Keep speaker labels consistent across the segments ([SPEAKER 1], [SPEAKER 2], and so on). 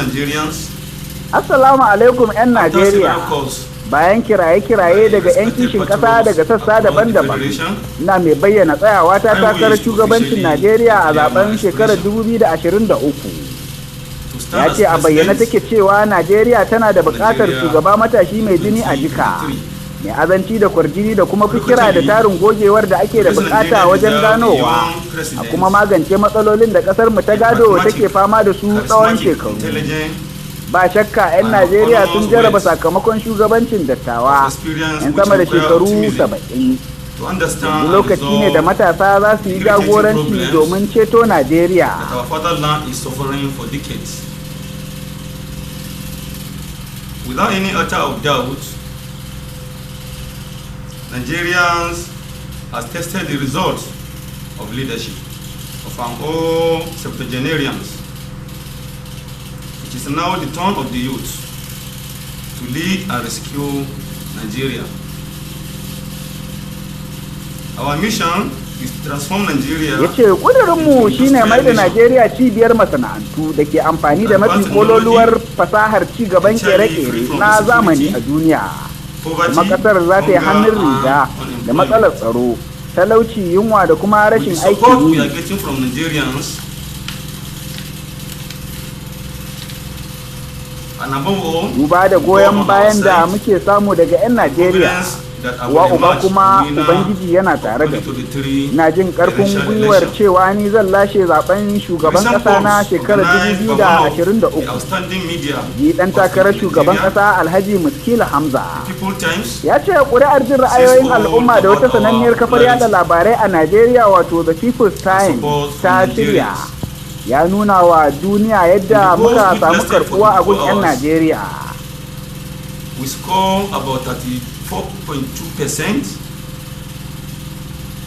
[SPEAKER 1] Nigerians.
[SPEAKER 2] Assalamu alaikum 'yan Najeriya. Bayan kiraye-kiraye daga 'yan kishin ƙasa daga sassa daban-daban, ina mai bayyana tsayawa ta takarar shugabancin Najeriya a zaben shekarar 2023. Ya ce a bayyana take cewa Najeriya tana da buƙatar shugaba matashi mai jini a jika, mai azanci da kwarjini da kuma fikira da tarin gogewar da ake da buƙata wajen ganowa, a kuma magance matsalolin da ƙasar mu ta gado take fama da su tsawon shekaru. Ba shakka 'yan Najeriya sun jarraba sakamakon shugabancin dattawa 'yan sama da shekaru 70. Yanzu lokaci ne da matasa za su yi jagoranci domin ceto Najeriya.
[SPEAKER 1] Without any iota of doubt, Nigerians have tested the results of leadership of our own septuagenarians. It is now the turn of the youth to lead and rescue Nigeria. Our mission is to transform Nigeria.
[SPEAKER 2] Ya ce ƙudurinmu shine mai da Najeriya cibiyar masana'antu da ke amfani da mafi kololuwar fasahar ci gaban kere-kere na zamani a duniya. Kuma ƙasar za ta yi hannun riga da matsalar tsaro, talauci, yunwa da kuma rashin aikin yi. Duba da goyon bayan da muke samu daga 'yan Najeriya, wa uba kuma Ubangiji yana tare da mu. Na jin ƙarfin gwiwar cewa ni zan lashe zaben shugaban ƙasa na shekarar 2023. Yi ɗan takarar shugaban ƙasa Alhaji Miskilu HAMZA ya ce ƙuri'ar jin ra'ayoyin al'umma da wata sananniyar kafar yada labarai a Najeriya wato The People's Time ta shirya. Ya nuna wa duniya yadda muka samu karbuwa a gun 'yan Najeriya.
[SPEAKER 1] We score about 34.2%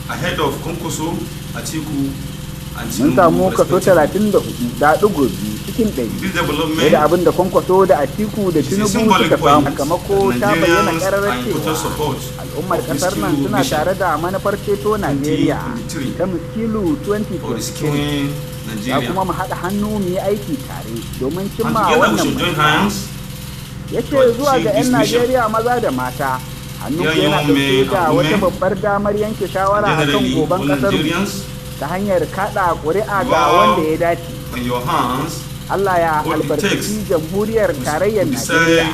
[SPEAKER 1] ahead of Konkoso, Atiku, and
[SPEAKER 2] mun samu kaso 34.2 cikin 100 da abin da Kwankwaso da Atiku da Tinubu suka samu. Sakamako ta bayyana ƙararrar cewa al'ummar ƙasar nan suna tare da manufar ceto Najeriya ta Miskilu 2023. Ya kuma mu haɗa hannu mu yi aiki tare domin cimma wannan manufa. Ya ce zuwa ga 'yan Najeriya maza da mata, hannu yana ɗauke da wata babbar damar yanke shawara a kan goben ƙasar ta hanyar kaɗa ƙuri'a ga wanda ya dace. Allah ya albarkaci jamhuriyar tarayyar Najeriya.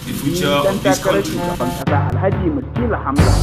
[SPEAKER 2] Ni ɗan takarar shugaban ƙasa Alhaji Miskilu HAMZA.